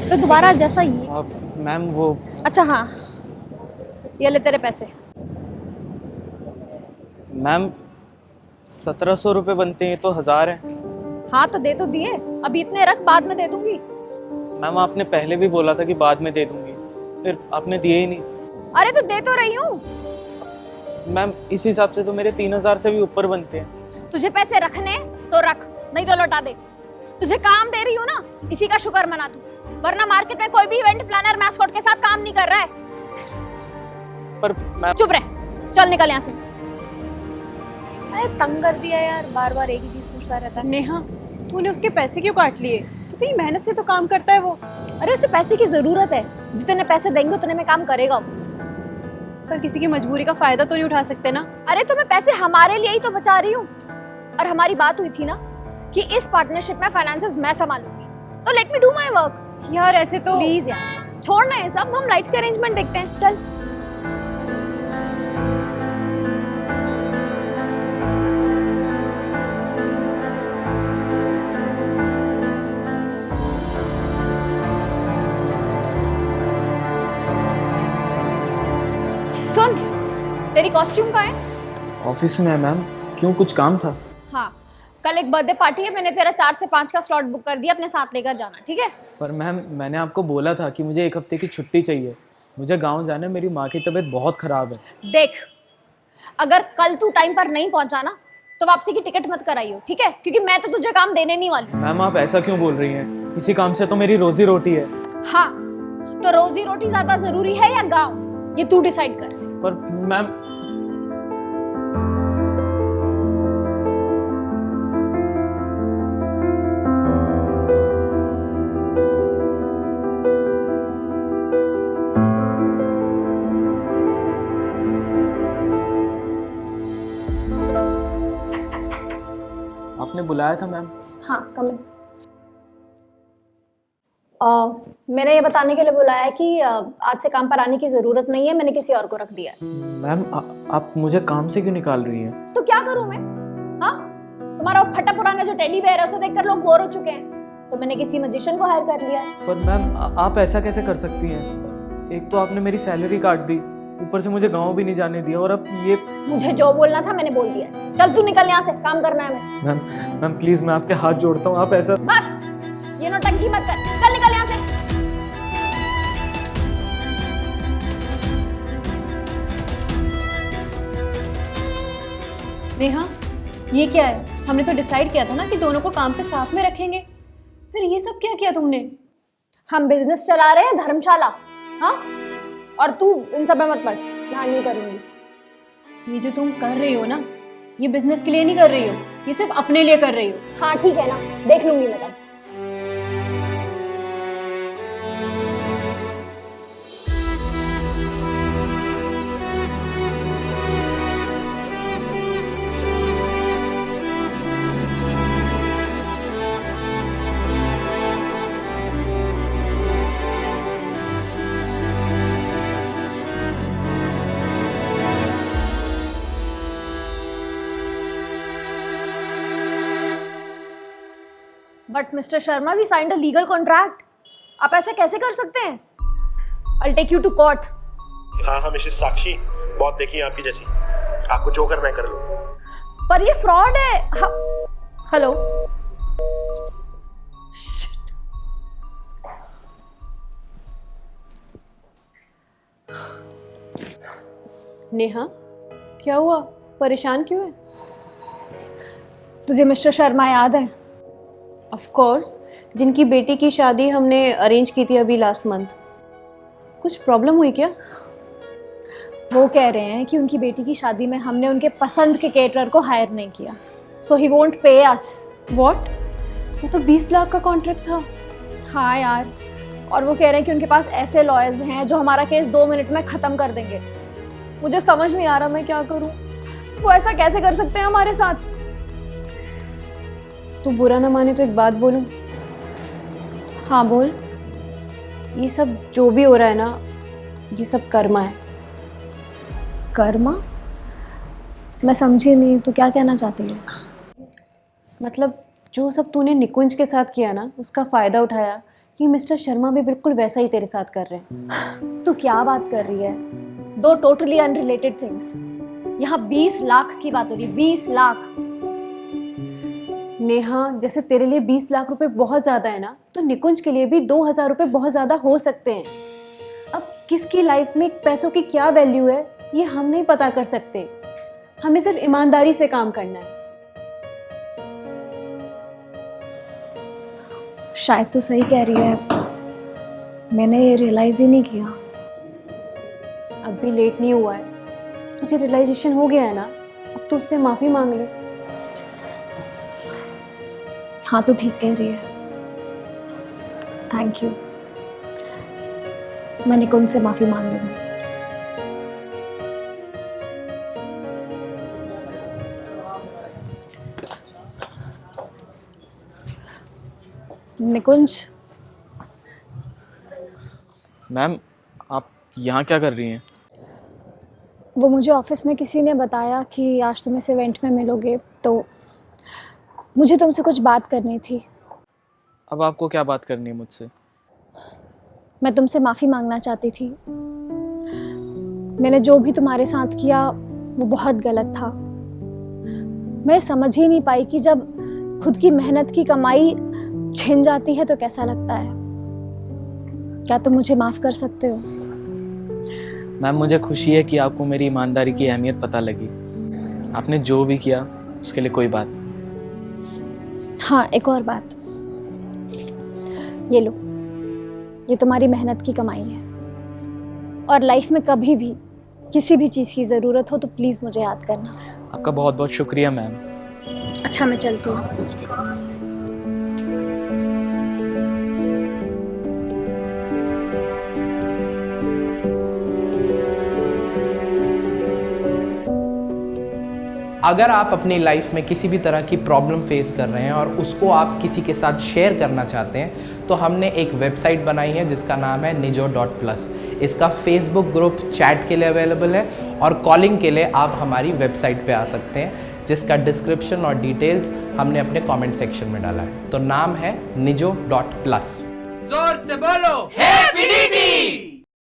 तो दोबारा जैसा ये। मैम वो अच्छा हाँ, ये ले तेरे पैसे। मैम 1700 रुपये बनते हैं तो 1000 है। हाँ तो दे तो दिए, अभी इतने रख, बाद में दे दूंगी। मैम आपने पहले भी बोला था कि बाद में दे दूंगी, फिर आपने दिए ही नहीं। अरे तो दे तो रही हूँ। मैम इस हिसाब से तो मेरे 3000 से भी ऊपर बनते हैं। तुझे पैसे रखने तो रख, नहीं तो लौटा दे। तुझे काम दे रही हूँ ना, इसी का शुक्र मना तू, वरना मार्केट में कोई भी इवेंट प्लानर मैस्कॉट के साथ काम नहीं कर रहा है। पर मैम चुप रह, चल निकल यहाँ से। अरे तंग कर दिया यार, बार बार एक ही चीज पूछता रहता है। नेहा, तूने उसके पैसे क्यों काट लिए? कितनी मेहनत से तो काम करता है वो। अरे उसे पैसे की जरूरत है, जितने पैसे देंगे उतने में काम करेगा वो। पर किसी की मजबूरी का फायदा तो नहीं उठा सकते ना। अरे तो मैं पैसे हमारे लिए ही तो बचा रही हूँ, और हमारी बात हुई थी ना कि इस पार्टनरशिप में फाइनेंसेस मैं संभालूंगी, तो let me do my work. यार ऐसे तो प्लीज यार छोड़ना ये सब, हम लाइट्स के अरेंजमेंट देखते हैं, चल। सुन, तेरी कॉस्ट्यूम कहाँ है? ऑफिस में है मैम। क्यों, कुछ काम था? हाँ, कल एक बर्थडे पार्टी है, मैंने तेरा 4 से 5 का स्लॉट बुक कर दिया, अपने साथ लेकर जाना, ठीक है? पर मैम मैंने आपको बोला था कि मुझे 1 हफ्ते की छुट्टी चाहिए, मुझे गांव जाना है, मेरी माँ की तबीयत बहुत ख़राब है। देख, अगर कल तू टाइम पर नहीं पहुंचा ना तो वापसी की टिकट मत कराइयो, ठीक है? क्योंकि मैं तो तुझे काम देने नहीं वाली। मैम आप ऐसा क्यों बोल रही हैं? इसी काम से तो मेरी रोजी रोटी है। हाँ, तो रोजी रोटी ज्यादा जरूरी है या गाँव, ये तू डिसाइड कर। पर मैम आपने बुलाया था मैम? हाँ कम। मैंने ये बताने के लिए बुलाया है कि आज से काम पर आने की जरूरत नहीं है, मैंने किसी और को रख दिया है। मैम आप मुझे काम से क्यों निकाल रही हैं? तो क्या करूं मैं? हाँ, तुम्हारा वो फटा पुराना जो टेडी बेयर है उसे देखकर लोग बोर हो चुके हैं, तो मैंने किसी मैजिशियन को हायर कर लिया है। पर मैम आप ऐसा कैसे कर सकती हैं? एक तो आपने मेरी सैलरी काट दी, ऊपर से मुझे गाँव भी नहीं जाने दिया, और अब ये। मुझे जो बोलना था मैंने बोल दिया, चल तू निकल यहाँ से, काम करना है मैं। मैम प्लीज मैं आपके हाथ जोड़ता हूँ, आप ऐसा। बस ये नौटंकी मत कर, चल निकल यहाँ से। नेहा, ये क्या है? हमने तो डिसाइड किया था ना कि दोनों को काम पे साथ में रखेंगे, फिर ये सब क्या किया तुमने? हम बिजनेस चला रहे हैं, धर्मशाला। हाँ, और तू इन सब में मत पड़, ध्यान नहीं करूंगी। ये जो तुम कर रही हो ना, ये बिजनेस के लिए नहीं कर रही हो, ये सिर्फ अपने लिए कर रही हो। हाँ ठीक है ना, देख लूंगी मैं तब। But mister Sharma, we signed a legal contract. आप ऐसे कैसे कर सकते हैं? I'll take you to court. हाँ हाँ मिसेस साक्षी, बहुत देखी है आपकी जैसी, आपको जो करना है कर लो। पर ये फ्रॉड है। हेलो, नेहा, क्या हुआ? परेशान क्यों है? तुझे मिस्टर शर्मा याद है? ऑफ कोर्स, जिनकी बेटी की शादी हमने अरेंज की थी अभी लास्ट मंथ। कुछ प्रॉब्लम हुई क्या? वो कह रहे हैं कि उनकी बेटी की शादी में हमने उनके पसंद के केटरर को हायर नहीं किया, सो ही वोंट पे अस। व्हाट? वो तो 20 लाख का कॉन्ट्रैक्ट था। हाँ यार, और वो कह रहे हैं कि उनके पास ऐसे लॉयर्स हैं जो हमारा केस 2 मिनट में खत्म कर देंगे। मुझे समझ नहीं आ रहा मैं क्या करूं। वो ऐसा कैसे कर सकते हैं हमारे साथ? तू बुरा ना माने तो एक बात बोलूं? हाँ बोल। ये सब जो भी हो रहा है ना, ये सब कर्मा है। कर्मा? मैं समझी नहीं, तू क्या कहना चाहती है? मतलब जो सब तूने निकुंज के साथ किया ना, उसका फ़ायदा उठाया, कि मिस्टर शर्मा भी बिल्कुल वैसा ही तेरे साथ कर रहे हैं। तू क्या बात कर रही है? दो टोटली अनरिलेटेड थिंग्स। यहाँ 20 लाख की बात हो रही है, 20 लाख। नेहा, जैसे तेरे लिए 20 लाख रुपए बहुत ज़्यादा है ना, तो निकुंज के लिए भी 2000 रुपये बहुत ज़्यादा हो सकते हैं। अब किसकी लाइफ में पैसों की क्या वैल्यू है ये हम नहीं पता कर सकते। हमें सिर्फ ईमानदारी से काम करना है। शायद तू सही कह रही है, मैंने ये रियलाइज ही नहीं किया। अब भी लेट नहीं हुआ है, तुझे रियलाइजेशन हो गया है ना, अब तू उससे माफ़ी मांग ले। हाँ तू ठीक कह रही है, थैंक यू। मैं निकुंज से माफ़ी मांग लूँगी। निकुंज, मैम आप यहाँ क्या कर रही हैं? वो मुझे ऑफिस में किसी ने बताया कि आज तुम इस इवेंट में मिलोगे, तो मुझे तुमसे कुछ बात करनी थी। अब आपको क्या बात करनी है मुझसे? मैं तुमसे माफ़ी मांगना चाहती थी। मैंने जो भी तुम्हारे साथ किया वो बहुत गलत था। मैं समझ ही नहीं पाई कि जब खुद की मेहनत की कमाई छिन जाती है तो कैसा लगता है। क्या तुम मुझे माफ़ कर सकते हो? मैम मुझे खुशी है कि आपको मेरी ईमानदारी की अहमियत पता लगी। आपने जो भी किया उसके लिए कोई बात नहीं। हाँ, एक और बात, ये लो, ये तुम्हारी मेहनत की कमाई है। और लाइफ में कभी भी किसी भी चीज़ की ज़रूरत हो तो प्लीज़ मुझे याद करना। आपका बहुत बहुत शुक्रिया मैम। अच्छा, मैं चलती हूँ। अगर आप अपनी लाइफ में किसी भी तरह की प्रॉब्लम फेस कर रहे हैं और उसको आप किसी के साथ शेयर करना चाहते हैं, तो हमने एक वेबसाइट बनाई है जिसका नाम है nijo.plus। इसका फेसबुक ग्रुप चैट के लिए अवेलेबल है और कॉलिंग के लिए आप हमारी वेबसाइट पे आ सकते हैं, जिसका डिस्क्रिप्शन और डिटेल्स हमने अपने कमेंट सेक्शन में डाला है। तो नाम है nijo.plus। जोर से बोलो हैप्पी